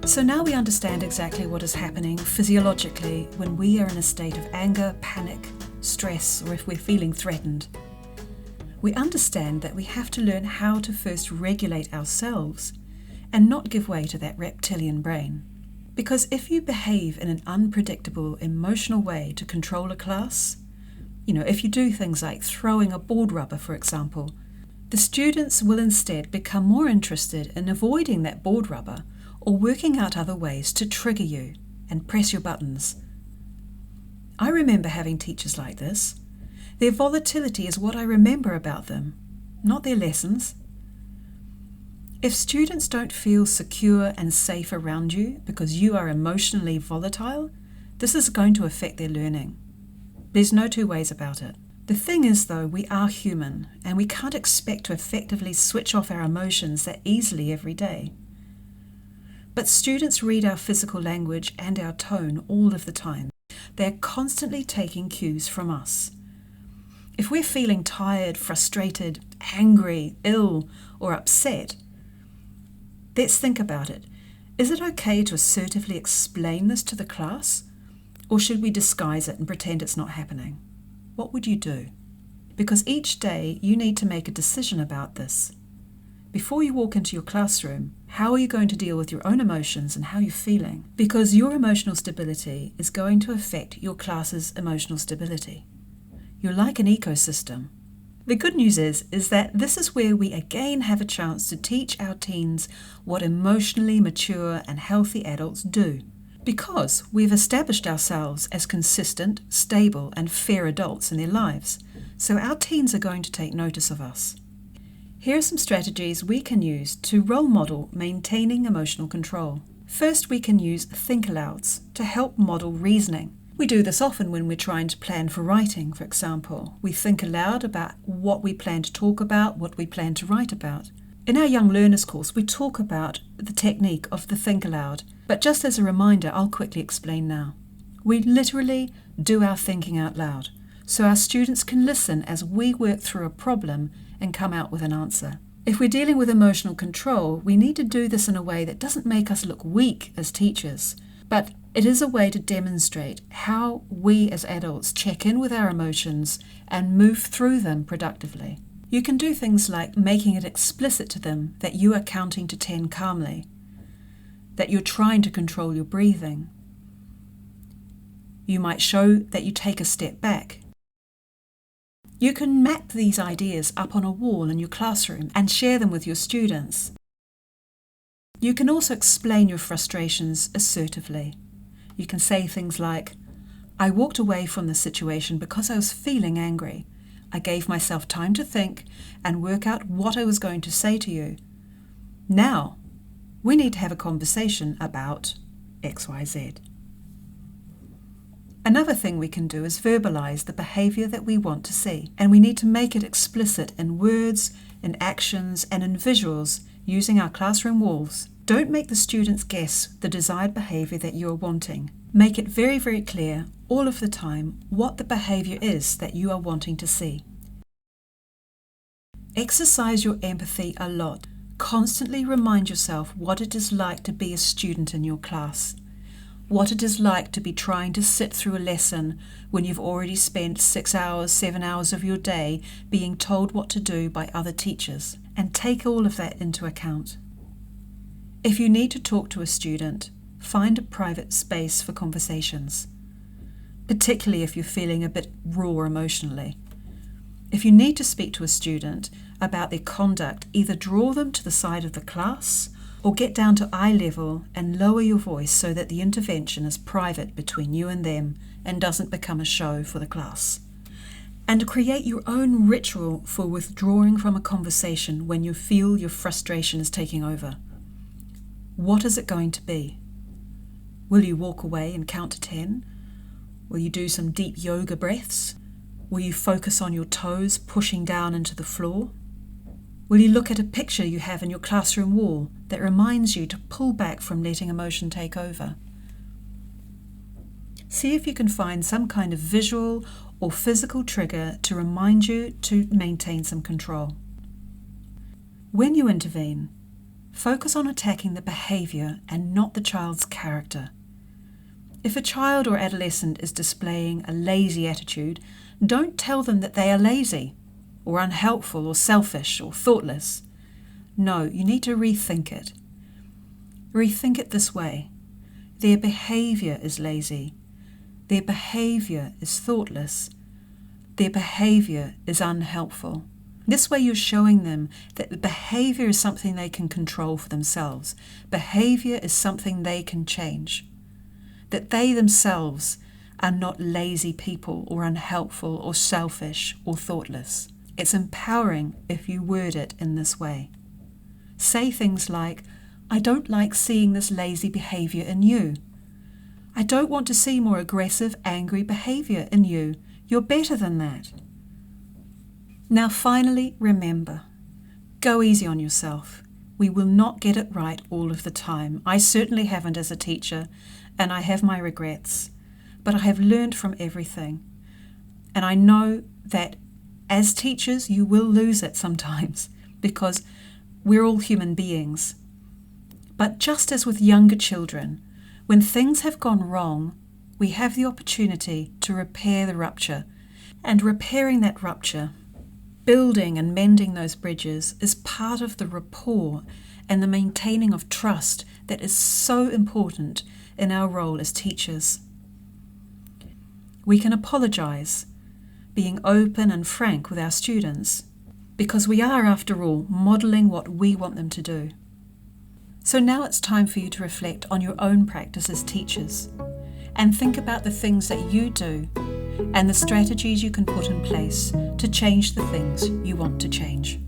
So now we understand exactly what is happening physiologically when we are in a state of anger, panic, stress, or if we're feeling threatened. We understand that we have to learn how to first regulate ourselves and not give way to that reptilian brain. Because if you behave in an unpredictable, emotional way to control a class, if you do things like throwing a board rubber, for example, the students will instead become more interested in avoiding that board rubber or working out other ways to trigger you and press your buttons. I remember having teachers like this. Their volatility is what I remember about them, not their lessons. If students don't feel secure and safe around you because you are emotionally volatile, this is going to affect their learning. There's no two ways about it. The thing is, though, we are human and we can't expect to effectively switch off our emotions that easily every day. But students read our physical language and our tone all of the time. They're constantly taking cues from us. If we're feeling tired, frustrated, angry, ill, or upset, let's think about it. Is it okay to assertively explain this to the class? Or should we disguise it and pretend it's not happening? What would you do? Because each day you need to make a decision about this. Before you walk into your classroom, how are you going to deal with your own emotions and how you're feeling? Because your emotional stability is going to affect your class's emotional stability. You're like an ecosystem. The good news is that this is where we again have a chance to teach our teens what emotionally mature and healthy adults do. Because we've established ourselves as consistent, stable, and fair adults in their lives, so our teens are going to take notice of us. Here are some strategies we can use to role model maintaining emotional control. First, we can use think-alouds to help model reasoning. We do this often when we're trying to plan for writing, for example. We think aloud about what we plan to talk about, what we plan to write about. In our Young Learners course, we talk about the technique of the think aloud, but just as a reminder, I'll quickly explain now. We literally do our thinking out loud, so our students can listen as we work through a problem and come out with an answer. If we're dealing with emotional control, we need to do this in a way that doesn't make us look weak as teachers, but it is a way to demonstrate how we as adults check in with our emotions and move through them productively. You can do things like making it explicit to them that you are counting to 10 calmly, that you're trying to control your breathing. You might show that you take a step back. You can map these ideas up on a wall in your classroom and share them with your students. You can also explain your frustrations assertively. You can say things like, I walked away from the situation because I was feeling angry. I gave myself time to think and work out what I was going to say to you. Now, we need to have a conversation about XYZ. Another thing we can do is verbalize the behaviour that we want to see, and we need to make it explicit in words, in actions, and in visuals using our classroom walls. Don't make the students guess the desired behaviour that you are wanting. Make it very, very clear all of the time what the behaviour is that you are wanting to see. Exercise your empathy a lot. Constantly remind yourself what it is like to be a student in your class. What it is like to be trying to sit through a lesson when you've already spent 6 hours, 7 hours of your day being told what to do by other teachers. And take all of that into account. If you need to talk to a student, find a private space for conversations, particularly if you're feeling a bit raw emotionally. If you need to speak to a student about their conduct, either draw them to the side of the class or get down to eye level and lower your voice so that the intervention is private between you and them and doesn't become a show for the class. And create your own ritual for withdrawing from a conversation when you feel your frustration is taking over. What is it going to be? Will you walk away and count to 10? Will you do some deep yoga breaths? Will you focus on your toes pushing down into the floor? Will you look at a picture you have in your classroom wall that reminds you to pull back from letting emotion take over? See if you can find some kind of visual or physical trigger to remind you to maintain some control. When you intervene, Focus on attacking the behaviour and not the child's character. If a child or adolescent is displaying a lazy attitude, don't tell them that they are lazy, or unhelpful, or selfish, or thoughtless. No, you need to rethink it. Rethink it this way. Their behaviour is lazy. Their behaviour is thoughtless. Their behaviour is unhelpful. This way you're showing them that the behaviour is something they can control for themselves. Behaviour is something they can change. That they themselves are not lazy people or unhelpful or selfish or thoughtless. It's empowering if you word it in this way. Say things like, I don't like seeing this lazy behaviour in you. I don't want to see more aggressive, angry behaviour in you. You're better than that. Now finally, remember, go easy on yourself. We will not get it right all of the time. I certainly haven't as a teacher, and I have my regrets. But I have learned from everything. And I know that as teachers, you will lose it sometimes, because we're all human beings. But just as with younger children, when things have gone wrong, we have the opportunity to repair the rupture. And repairing that rupture, building and mending those bridges, is part of the rapport and the maintaining of trust that is so important in our role as teachers. We can apologise, being open and frank with our students, because we are, after all, modelling what we want them to do. So now it's time for you to reflect on your own practice as teachers and think about the things that you do and the strategies you can put in place to change the things you want to change.